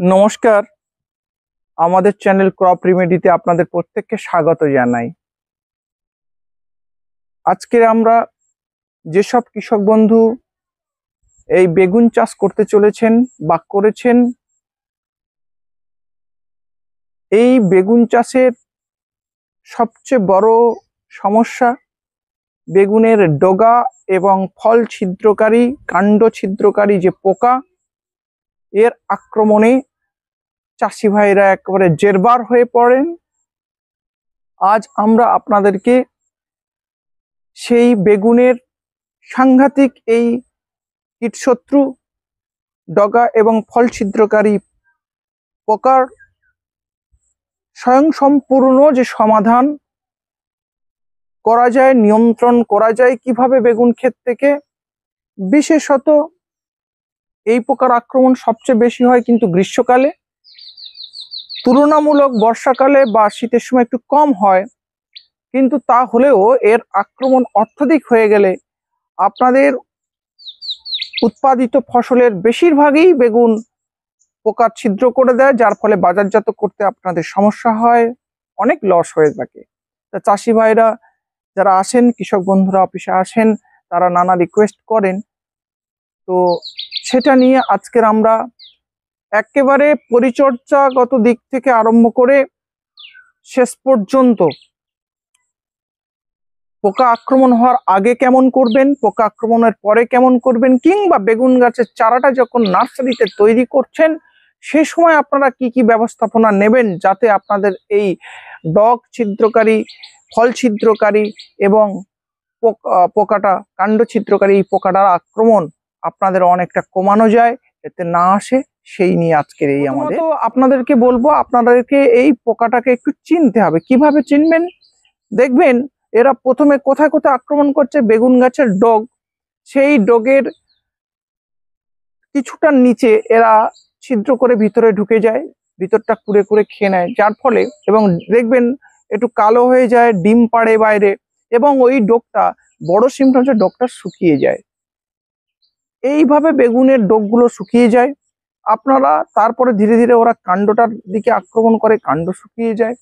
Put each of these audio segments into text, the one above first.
নমস্কার, আমাদের channel crop রেমেডিতে আপনাদের প্রত্যেককে স্বাগত জানাই। আজকে আমরা যেসব কৃষক বন্ধু এই বেগুন চাষ করতে চলেছেন বা করেছেন, এই বেগুন চাষের সবচেয়ে বড় সমস্যা বেগুনের ডগা এবং ফল ছিদ্রকারী, কাণ্ড ছিদ্রকারী যে পোকা, এর আক্রমণে চাষি ভাইরা একেবারে জেরবার হয়ে পড়েন। আজ আমরা আপনাদেরকে সেই বেগুনের সাংঘাতিক এই কীটশত্রু ডগা এবং ফল ছিদ্রকারী পোকার স্বয়ংসম্পূর্ণ যে সমাধান করা যায়, নিয়ন্ত্রণ করা যায় কিভাবে বেগুন ক্ষেত থেকে। বিশেষত এই পোকার আক্রমণ সবচেয়ে বেশি হয় কিন্তু গ্রীষ্মকালে, তুলনামূলক বর্ষাকালে বা শীতের সময় একটু কম হয়, কিন্তু তা হলেও এর আক্রমণ অত্যধিক হয়ে গেলে আপনাদের উৎপাদিত ফসলের বেশিরভাগই বেগুন পোকা ছিদ্র করে দেয়, যার ফলে বাজারজাত করতে আপনাদের সমস্যা হয়, অনেক লস হয়ে থাকে। তা চাষি ভাইরা যারা আসেন, কৃষক বন্ধুরা অফিসে আসেন, তারা নানা রিকোয়েস্ট করেন। তো সেটা নিয়ে আজকের আমরা একেবারে পরিচর্যাগত দিক থেকে আরম্ভ করে শেষ পর্যন্ত পোকা আক্রমণ হওয়ার আগে কেমন করবেন, পোকা আক্রমণের পরে কেমন করবেন, কিংবা বেগুন গাছের চারাটা যখন নার্সারিতে তৈরি করছেন সে সময় আপনারা কি কি ব্যবস্থাপনা নেবেন যাতে আপনাদের এই ডগ ছিদ্রকারী, ফল ছিদ্রকারী এবং পোকাটা, কাণ্ড ছিদ্রকারী এই পোকাটার আক্রমণ আপনাদের অনেকটা কমানো যায়, এতে না আসে, সেই নিয়ে আজকের এই আমাদের আপনাদেরকে বলবো। আপনাদেরকে এই পোকাটাকে একটু চিনতে হবে। কিভাবে চিনবেন? দেখবেন এরা প্রথমে কোথায় কোথায় আক্রমণ করছে। বেগুন গাছের ডগ, সেই ডগের কিছুটা নিচে এরা ছিদ্র করে ভিতরে ঢুকে যায়, ভিতরটা কুড়ে কুড়ে খেয়ে নেয়, যার ফলে এবং দেখবেন একটু কালো হয়ে যায়, ডিম পাড়ে বাইরে, এবং ওই ডগটা, বড় সিমটম হচ্ছে ডগটা শুকিয়ে যায়। এইভাবে বেগুনের ডগগুলো শুকিয়ে যায়। আপনারা তারপরে ধীরে ধীরে ওরা কাণ্ডটার দিকে আক্রমণ করে, কাণ্ড শুকিয়ে যায়।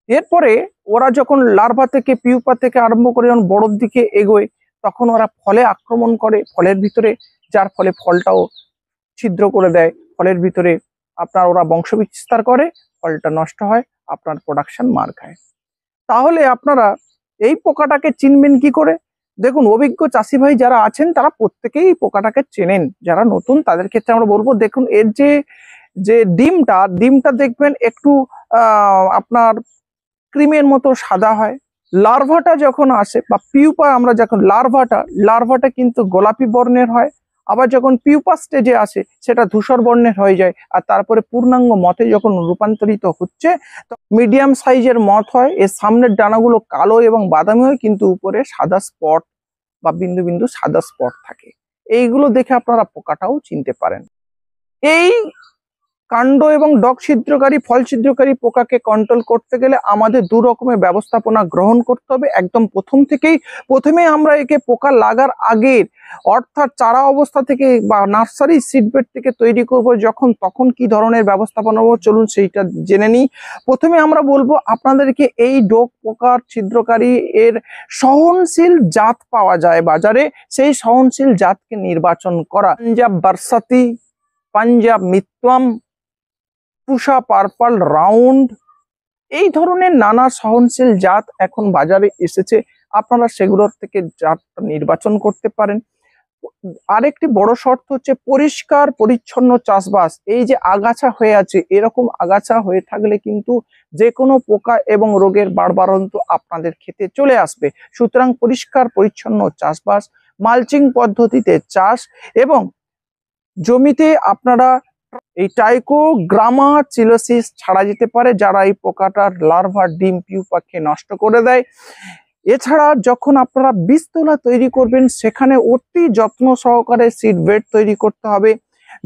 এরপরে ওরা যখন লার্ভা থেকে, পিউপা থেকে আরম্ভ করে যখন বড়র দিকে এগোয়, তখন ওরা ফলে আক্রমণ করে, ফলের ভিতরে, যার ফলে ফলটাও ছিদ্র করে দেয়। ফলের ভিতরে আপনার ওরা বংশ বিস্তার করে, ফলটা নষ্ট হয়, আপনার প্রোডাকশন মার খায়। তাহলে আপনারা এই পোকাটাকে চিনবেন কি করে? দেখুন, অভিজ্ঞ চাষি ভাই যারা আছেন তারা প্রত্যেকেই এই পোকাটাকে চেনেন। যারা নতুন তাদের ক্ষেত্রে আমরা বলবো, দেখুন এর যে যে ডিমটা দেখবেন একটু আপনার ক্রিমের মতো সাদা হয়। লার্ভাটা যখন আসে বা পিউপা, আমরা যখন লার্ভাটা কিন্তু গোলাপি বর্ণের হয়। আবার যখন পিউপা স্টেজে আসে সেটা ধূসর বর্ণের হয়ে যায়, আর তারপরে পূর্ণাঙ্গ মতে যখন রূপান্তরিত হচ্ছে মিডিয়াম সাইজের মত হয়। এর সামনের ডানাগুলো কালো এবং বাদামি হয়, কিন্তু উপরে সাদা স্পট বা বিন্দু বিন্দু সাদা স্পট থাকে। এইগুলো দেখে আপনারা পোকাটাও চিনতে পারেন। এই কাণ্ড এবং ডগ ছিদ্রকারী, ফল ছিদ্রকারী পোকাকে কন্ট্রোল করতে গেলে আমাদের দু রকমের ব্যবস্থাপনা গ্রহণ করতে হবে। একদম প্রথমে আমরা একে পোকা লাগার আগের, অর্থাৎ চারা অবস্থা থেকে বা নার্সারি সিডবেড থেকে তৈরি করব যখন, তখন কি ধরনের ব্যবস্থাপনা নেব, চলুন সেইটা জেনে নিই। প্রথমে আমরা বলবো আপনাদেরকে এই ডগ পোকার ছিদ্রকারী এর সহনশীল জাত পাওয়া যায় বাজারে, সেই সহনশীল জাতকে নির্বাচন করা। পাঞ্জাব বারসাতি, পাঞ্জাব মিত্তম, পুষা পার্পল রাউন্ড, এই ধরনের নানা সহনশীল জাত এখন বাজারে এসেছে, আপনারা সেগুলোর থেকে জাতটা নির্বাচন করতে পারেন। আরেকটি বড় শর্ত হচ্ছে পরিষ্কার পরিচ্ছন্ন চাষবাস। এই যে আগাছা হয়ে আছে, এরকম আগাছা হয়ে থাকলে কিন্তু যে কোনো পোকা এবং রোগের বাড়বাড়ন্ত আপনাদের ক্ষেতে চলে আসবে। সুতরাং পরিষ্কার পরিচ্ছন্ন চাষবাস, মালচিং পদ্ধতিতে চাষ, এবং জমিতে আপনারা এই ট্রাইকোগ্রামা চিলোসিস ছাড়া যেতে পারে, যারা এই পোকাটার লার্ভা, ডিম, পিউপাকে নষ্ট করে দেয়। এছাড়া যখন আপনারা বীজতলা তৈরি করবেন সেখানে অতি যত্ন সহকারে সিড বেড তৈরি করতে হবে।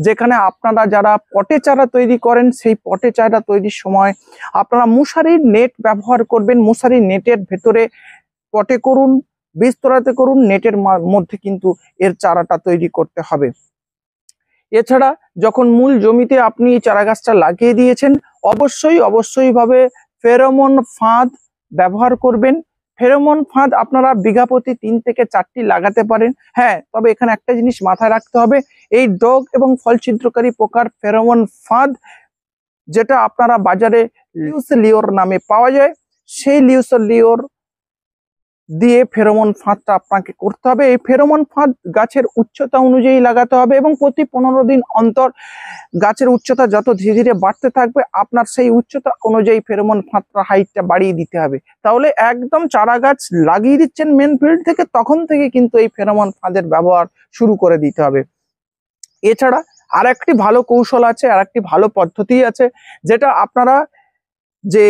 যেখানে আপনারা যারা পটে চারা তৈরি করেন, সেই পটে চারা তৈরির সময় আপনারা মশারির নেট ব্যবহার করবেন। মশারির নেটের ভেতরে পটে করুন, বীজতলাতে করুন, নেটের মধ্যে কিন্তু এর চারাটা তৈরি করতে হবে। এছাড়া যখন মূল জমিতে আপনি চারা গাছটা লাগিয়ে দিয়েছেন, অবশ্যই ভাবে ফেরোমন ফাঁদ ব্যবহার করবেন। ফেরোমন ফাঁদ আপনারা বিঘা প্রতি 3 থেকে 4টি লাগাতে পারেন। হ্যাঁ, তবে এখানে একটা জিনিস মাথায় রাখতে হবে, এই ডগ এবং ফল ছিদ্রকারী পোকার ফেরোমন ফাঁদ যেটা আপনারা বাজারে লিউসেলিওর নামে পাওয়া যায়, সেই লিউসেলিওর দিয়ে ফেরোমন ফাঁদটা আপনাকে করতে হবে। এই ফেরোমন ফাঁদ গাছের উচ্চতা অনুযায়ী লাগাতে হবে এবং প্রতি 15 দিন অন্তর গাছের উচ্চতা যত ধীরে ধীরে বাড়তে থাকবে আপনার সেই উচ্চতা অনুযায়ী ফেরোমন ফাঁদটা হাইটটা বাড়িয়ে দিতে হবে। তাহলে একদম চারা গাছ লাগিয়ে দিচ্ছেন মেন ফিল্ড থেকে, তখন থেকে কিন্তু এই ফেরোমন ফাঁদের ব্যবহার শুরু করে দিতে হবে। এছাড়া আর একটি ভালো কৌশল আছে, আর একটি ভালো পদ্ধতি আছে, যেটা আপনারা যে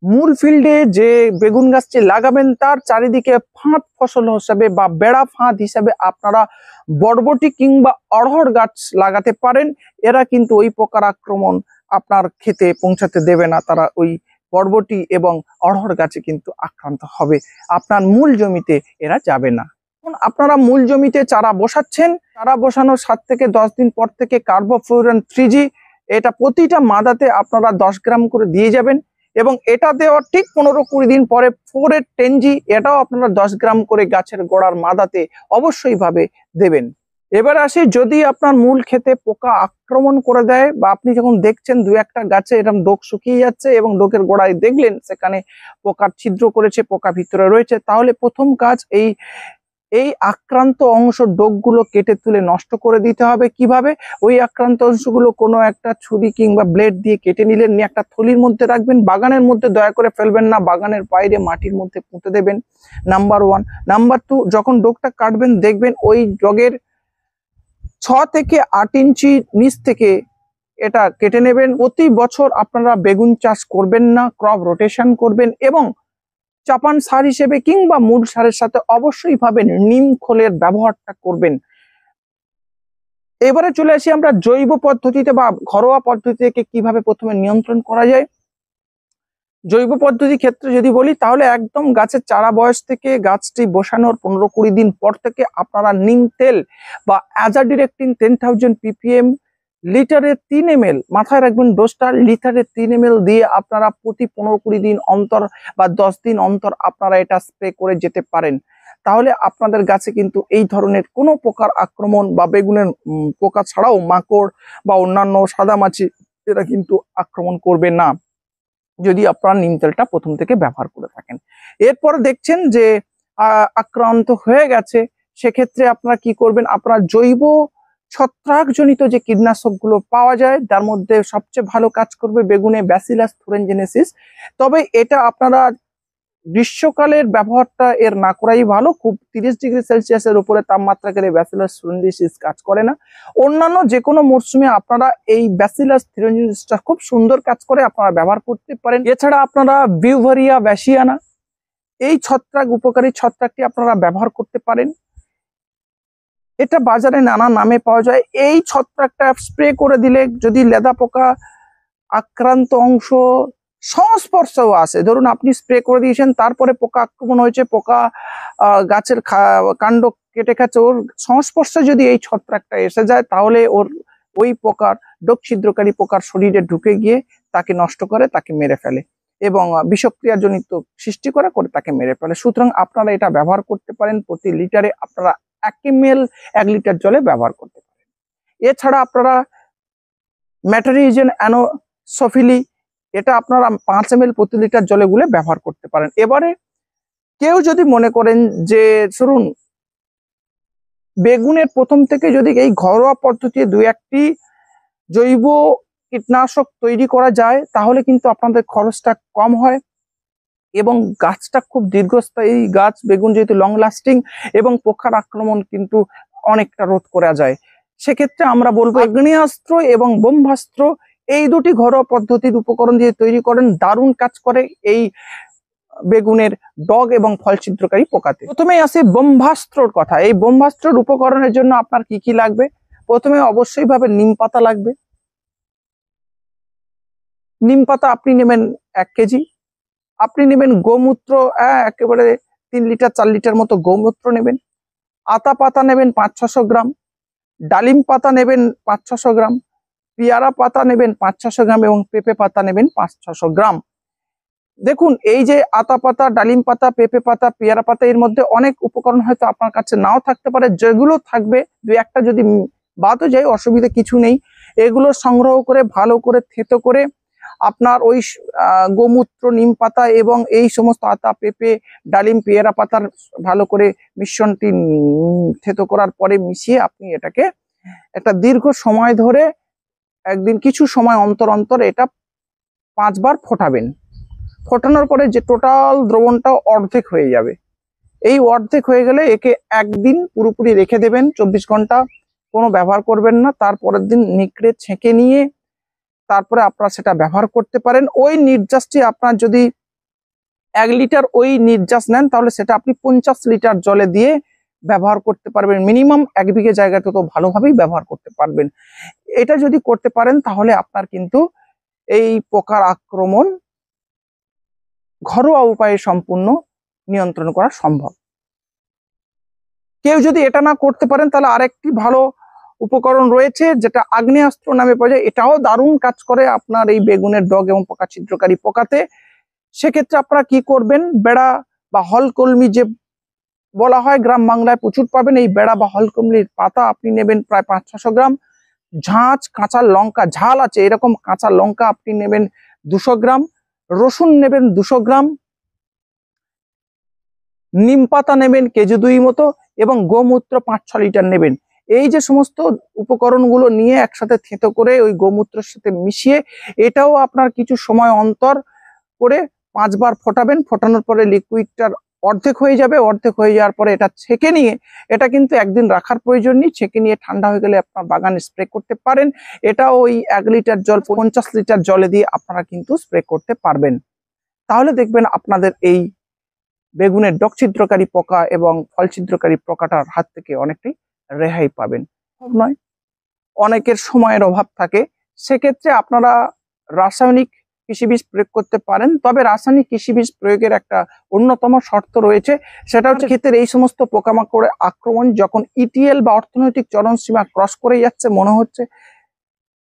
মূল ফিল্ডে যে বেগুন গাছটি লাগাবেন তার চারিদিকে ফাঁদ ফসল হিসাবে বা বেড়া ফাঁদ হিসাবে আপনারা বরবটি কিংবা অড়হর গাছ লাগাতে পারেন। এরা কিন্তু ওই পোকার আক্রমণ আপনার ক্ষেতে পৌঁছাতে দেবে না, তারা ওই বরবটি এবং অড়হর গাছে কিন্তু আক্রান্ত হবে, আপনার মূল জমিতে এরা যাবে না। আপনারা মূল জমিতে চারা বসাচ্ছেন, চারা বসানোর 7 থেকে 10 দিন পর থেকে কার্বোফ্লুরান 3G এটা প্রতিটা মাদাতে আপনারা 10 গ্রাম করে দিয়ে যাবেন এবং এটা দেওয়ার ঠিক 15-20 দিন পরে 4-10G এটাও আপনারা 10 গ্রাম করে গাছের গোড়ার মাদাতে অবশ্যই ভাবে দেবেন। এবার আসি, যদি আপনার মূল ক্ষেতে পোকা আক্রমণ করে দেয় বা আপনি যখন দেখছেন 2-1টা গাছে এরকম ডোক শুকিয়ে যাচ্ছে এবং ডোকের গোড়ায় দেখলেন সেখানে পোকার ছিদ্র করেছে, পোকা ভিতরে রয়েছে, তাহলে প্রথম কাজ এই আক্রান্ত অংশ ডোকগুলো কেটে তুলে নষ্ট করে দিতে হবে। কিভাবে? ওই আক্রান্ত অংশগুলো কোনো একটা ছুরি কিংবা ব্লেড দিয়ে কেটে নিলেন, নিয়ে একটা থলির মধ্যে রাখবেন, বাগানের মধ্যে দয়া করে ফেলবেন না, বাগানের বাইরে মাটির মধ্যে পুঁতে দেবেন, নাম্বার 1। নাম্বার 2, যখন ডোকটা কাটবেন দেখবেন ওই ডগের 6 থেকে 8 ইঞ্চি নিচ থেকে এটা কেটে নেবেন। প্রতি বছর আপনারা বেগুন চাষ করবেন না, ক্রপ রোটেশন করবেন এবং চাপান সার হিসেবে কিংবা মূল সারের সাথে অবশ্যই ভাবে নিম খোলের ব্যবহারটা করবেন। এবারে চলে আসি আমরা জৈব পদ্ধতিতে বা ঘরোয়া পদ্ধতিতে কিভাবে প্রথমে নিয়ন্ত্রণ করা যায়। জৈব পদ্ধতি ক্ষেত্রে যদি বলি, তাহলে একদম গাছের চারা বয়স থেকে গাছটি বসানোর 15-20 দিন পর থেকে আপনারা নিম তেল বা অ্যাজাডিরেক্টিন 10,000 ppm লিটারে 3 ml, মাথায় রাখবেন ডোজটা লিটারে 3 ml দিয়ে আপনারা প্রতি 15-20 দিন অন্তর বা 10 দিন অন্তর আপনারা এটা স্প্রে করে যেতে পারেন। তাহলে আপনাদের গাছে কিন্তু এই ধরনের কোনো প্রকার আক্রমণ বা বেগুনের পোকা ছাড়াও মাকড় বা অন্যান্য সাদামাছি এরা কিন্তু আক্রমণ করবে না, যদি আপনারা নিম তেলটা প্রথম থেকে ব্যবহার করে থাকেন। এরপর দেখছেন যে আক্রান্ত হয়ে গেছে, সেক্ষেত্রে আপনারা কি করবেন, আপনারা জৈব ছত্রাকজনিত যে কীটনাশকগুলো পাওয়া যায় তার মধ্যে সবচেয়ে ভালো কাজ করবে বেগুনে ব্যাসিলাস থুরিনজেনেসিস। তবে এটা আপনারা গ্রীষ্মকালের ব্যবহারটা এর না করাই ভালো, খুব 30 ডিগ্রি সেলসিয়াসের উপরে তাপমাত্রা গেলে ব্যাসিলাস থুরিনজেনেসিস কাজ করে না। অন্যান্য যে কোনো মরশুমে আপনারা এই ব্যাসিলাস থুরিনজেনেসিসটা খুব সুন্দর কাজ করে, আপনারা ব্যবহার করতে পারেন। এছাড়া আপনারা বিউভারিয়া ব্যাসিয়ানা এই ছত্রাক, উপকারী ছত্রাকটি আপনারা ব্যবহার করতে পারেন। এটা বাজারে নানা নামে পাওয়া যায়। এই ছত্রাকটা স্প্রে করে দিলে যদি লেদা পোকা আক্রান্ত অংশ সংস্পর্শেও আসে, ধরুন আপনি স্প্রে করে দিয়েছেন তারপরে পোকা আক্রমণ হয়েছে, পোকা গাছের কাণ্ড কেটে খাচ্ছে, ওর সংস্পর্শে যদি এই ছত্রাকটা এসে যায় তাহলে ওই পোকার ডোক ছিদ্রকারী পোকার শরীরে ঢুকে গিয়ে তাকে নষ্ট করে, তাকে মেরে ফেলে এবং বিষক্রিয়াজনিত সৃষ্টি করে তাকে মেরে ফেলে। সুতরাং আপনারা এটা ব্যবহার করতে পারেন, প্রতি লিটারে আপনারা 1 ml 1 লিটার জলে ব্যবহার করতে পারেন। এছাড়া আপনারা ম্যাটারিজেন অ্যানোসোফিলি এটা আপনারা 5 ml প্রতি লিটার জলে গুলে ব্যবহার করতে পারেন। এবারে কেউ যদি মনে করেন যে ধরুন বেগুনের প্রথম থেকে যদি এই ঘরোয়া পদ্ধতিতে 2-1টি জৈব কীটনাশক তৈরি করা যায় তাহলে কিন্তু আপনাদের খরচটা কম হয় এবং গাছটা খুব দীর্ঘস্থায়ী গাছ, বেগুন যেহেতু লং লাস্টিং এবং পোকার আক্রমণ কিন্তু অনেকটা রোধ করা যায়। সেক্ষেত্রে আমরা বলবো আগ্নেয়াস্ত্র এবং ব্রহ্মাস্ত্র এই দুটি ঘরোয়া পদ্ধতির উপকরণ দিয়ে তৈরি করেন, দারুণ কাজ করে এই বেগুনের ডগ এবং ফল ছিদ্রকারী পোকাতে। প্রথমে আসে ব্রহ্মাস্ত্রর কথা। এই ব্রহ্মাস্ত্রের উপকরণের জন্য আপনার কি কি লাগবে? প্রথমে অবশ্যই ভাবে নিম পাতা লাগবে। নিম পাতা আপনি নেবেন 1 কেজি। আপনি নেবেন গোমূত্র, একেবারে 3 লিটার 4 লিটার মতো গোমূত্র নেবেন। আতা পাতা নেবেন 500-600 গ্রাম। ডালিম পাতা নেবেন 500-600 গ্রাম, পেয়ারা পাতা নেবেন 500-600 গ্রাম এবং পেঁপে পাতা নেবেন 500-600 গ্রাম। দেখুন, এই যে আতা পাতা, ডালিম পাতা, পেঁপে পাতা, পেয়ারা পাতা, এর মধ্যে অনেক উপকরণ হয়তো আপনার কাছে নাও থাকতে পারে, যেগুলো থাকবে দুই একটা যদি বাদও যায় অসুবিধা কিছু নেই। এগুলো সংগ্রহ করে ভালো করে থেতো করে আপনার ওই গোমূত্র, নিম পাতা এবং এই সমস্ত আতা, পেঁপে, ডালিম, পেয়ারা পাতার ভালো করে মিশ্রণটি থেতো করার পরে মিশিয়ে আপনি এটাকে একটা দীর্ঘ সময় ধরে একদিন কিছু সময় অন্তর অন্তর এটা 5 বার ফোটাবেন। ফোটানোর পরে যে টোটাল দ্রবণটা অর্ধেক হয়ে যাবে। এই অর্ধেক হয়ে গেলে একে একদিন পুরোপুরি রেখে দেবেন, 24 ঘন্টা কোনো ব্যবহার করবেন না। তারপরের দিন নিকড়ে ছেঁকে নিয়ে তারপরে আপনারা সেটা ব্যবহার করতে পারেন। ওই নির্যাসটি আপনার যদি 1 লিটার ওই নির্যাস নেন তাহলে সেটা আপনি 50 লিটার জলে দিয়ে ব্যবহার করতে পারবেন। মিনিমাম 1 বিঘে জায়গাতে তো ভালোভাবেই ব্যবহার করতে পারবেন। এটা যদি করতে পারেন তাহলে আপনার কিন্তু এই পোকার আক্রমণ ঘরোয়া উপায়ে সম্পূর্ণ নিয়ন্ত্রণ করা সম্ভব। কেউ যদি এটা না করতে পারেন তাহলে আরেকটি ভালো উপকরণ রয়েছে যেটা আগ্নেয়াস্ত্র নামে পাওয়া যায়। এটাও দারুণ কাজ করে আপনার এই বেগুনের ডগ এবং পোকা ছিদ্রকারী পোকাতে। সেক্ষেত্রে আপনারা কি করবেন, বেড়া বা হলকলমি যে বলা হয় গ্রাম বাংলায় প্রচুর পাবেন, এই বেড়া বা হলকলমির পাতা আপনি নেবেন প্রায় 500-600 গ্রাম। ঝাঁঝ কাঁচা লঙ্কা, ঝাল আছে এরকম কাঁচা লঙ্কা আপনি নেবেন 200 গ্রাম। রসুন নেবেন 200 গ্রাম। নিম পাতা নেবেন কেজি 2 মতো এবং গোমূত্র 5-6 লিটার নেবেন। এই যে সমস্ত উপকরণগুলো নিয়ে একসাথে থেতো করে ওই গোমূত্রের সাথে মিশিয়ে এটাও আপনার কিছু সময় অন্তর করে 5 বার ফোটাবেন। ফোটানোর পরে লিকুইডটার অর্ধেক হয়ে যাবে। অর্ধেক হয়ে যাওয়ার পরে এটা ছেঁকে নিয়ে, এটা কিন্তু একদিন রাখার প্রয়োজন নেই, ছেঁকে নিয়ে ঠান্ডা হয়ে গেলে আপনার বাগানে স্প্রে করতে পারেন। এটা ওই 1 লিটার জল 50 লিটার জলে দিয়ে আপনারা কিন্তু স্প্রে করতে পারবেন। তাহলে দেখবেন আপনাদের এই বেগুনের ডগ ছিদ্রকারী পোকা এবং ফল ছিদ্রকারী পোকাটার হাত থেকে অনেকটাই রেহাই পাবেন। নয়, অনেকের সময়ের অভাব থাকে, সেক্ষেত্রে আপনারা রাসায়নিক কৃষি বীজ প্রয়োগ করতে পারেন। তবে রাসায়নিক কৃষি বীজ প্রয়োগের একটা অন্যতম শর্ত রয়েছে, সেটা হচ্ছে ক্ষেত্রে এই সমস্ত পোকামাকড়ের আক্রমণ যখন ইটিএল বা অর্থনৈতিক চরমসীমা ক্রস করে যাচ্ছে মনে হচ্ছে,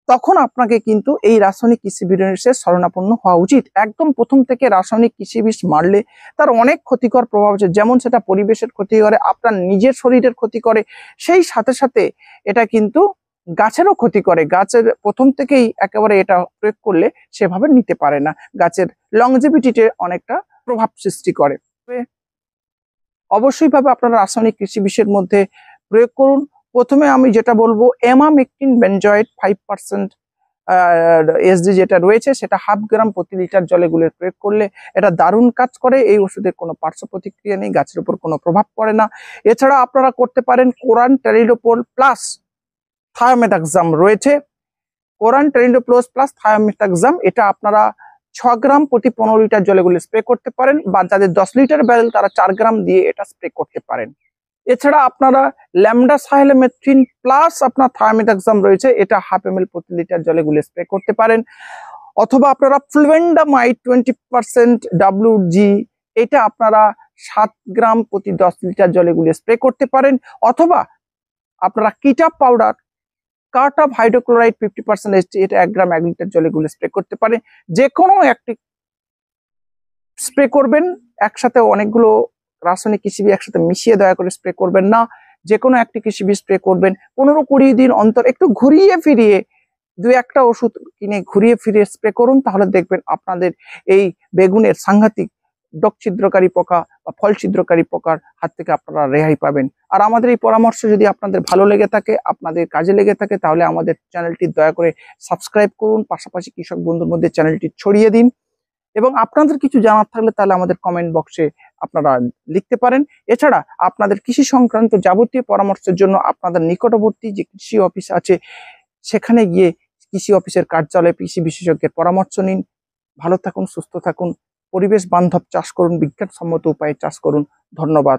তখন আপনাকে কিন্তু এই রাসায়নিক কৃষি বীজের শরণাপন্ন হওয়া উচিত। একদম প্রথম থেকে রাসায়নিক কৃষি বীজ মারলে তার অনেক ক্ষতিকর প্রভাব আছে, যেমন সেটা পরিবেশের ক্ষতি করে, আপনার নিজের শরীরের ক্ষতি করে, সেই সাথে সাথে এটা কিন্তু গাছেরও ক্ষতি করে। গাছের প্রথম থেকেই একেবারে এটা প্রয়োগ করলে সেভাবে নিতে পারে না, গাছের লংজিভিটিতে অনেকটা প্রভাব সৃষ্টি করে। অবশ্যই ভাবে আপনারা রাসায়নিক কৃষি বিষের মধ্যে প্রয়োগ করুন। প্রথমে আমি যেটা বলবো, এমামেকটিন বেনজয়েড 5% এসডি যেটা রয়েছে সেটা 1/2 গ্রাম প্রতি লিটার জলে গুলে প্রয়োগ করলে এটা দারুণ কাজ করে। এই ওষুধের কোনো পার্শ্ব প্রতিক্রিয়া নেই, গাছের উপর কোনো প্রভাব পড়ে না। এছাড়া আপনারা করতে পারেন কোরান টেরিডোপোল প্লাস থায়োমেথাক্সাম রয়েছে। কোরান টেরিডোপোল প্লাস থায়োমেথাক্সাম এটা আপনারা 6 গ্রাম প্রতি 15 লিটার জলে গুলে স্প্রে করতে পারেন, বা যাদের 10 লিটার ব্যারেল তারা 4 গ্রাম দিয়ে এটা স্প্রে করতে পারেন। এছাড়া আপনারা ল্যামডা সাইলোমেথ্রিন প্লাস আপনার থায়োমেথাক্সাম রয়েছে, এটা 1/2 ml প্রতি লিটার জলে গুলে স্প্রে করতে পারেন। অথবা আপনারা ফ্লুভেন্ডামাইড 20% WG এটা আপনারা 7 গ্রাম প্রতি 10 লিটার জলে গুলে স্প্রে করতে পারেন। অথবা আপনারা কিটাপ পাউডার কার্টাপ হাইড্রোক্লোরাইড 50% ST এটা 1 গ্রাম 1 লিটার জলে গুলে স্প্রে করতে পারেন। যে কোনো একটি স্প্রে করবেন, একসাথে অনেকগুলো রাসায়নিক কৃষি বীজ একসাথে মিশিয়ে দয়া করে স্প্রে করবেন না। যে কোনো একটি কৃষি বীজ স্প্রে করবেন 15-20 দিন অন্তর, একটু ঘুরিয়ে ফিরিয়ে 2-1টা ওষুধ কিনে ঘুরিয়ে ফিরিয়ে স্প্রে করুন। তাহলে দেখবেন আপনাদের এই বেগুনের সাংঘাতিক ডগ ছিদ্রকারী পোকা বা ফল ছিদ্রকারী পোকার হাত থেকে আপনারা রেহাই পাবেন। আর আমাদের এই পরামর্শ যদি আপনাদের ভালো লেগে থাকে, আপনাদের কাজে লেগে থাকে, তাহলে আমাদের চ্যানেলটি দয়া করে সাবস্ক্রাইব করুন, পাশাপাশি কৃষক বন্ধুর মধ্যে চ্যানেলটি ছড়িয়ে দিন। এবং আপনাদের কিছু জানার থাকলে তাহলে আমাদের কমেন্ট বক্সে আপনারা লিখতে পারেন। এছাড়া আপনাদের কৃষি সংক্রান্ত যাবতীয় পরামর্শের জন্য আপনাদের নিকটবর্তী যে কৃষি অফিস আছে সেখানে গিয়ে কৃষি অফিসের কার্যালয়ে কৃষি বিশেষজ্ঞের পরামর্শ নিন। ভালো থাকুন, সুস্থ থাকুন, পরিবেশ বান্ধব চাষ করুন, বিজ্ঞানসম্মত উপায়ে চাষ করুন। ধন্যবাদ।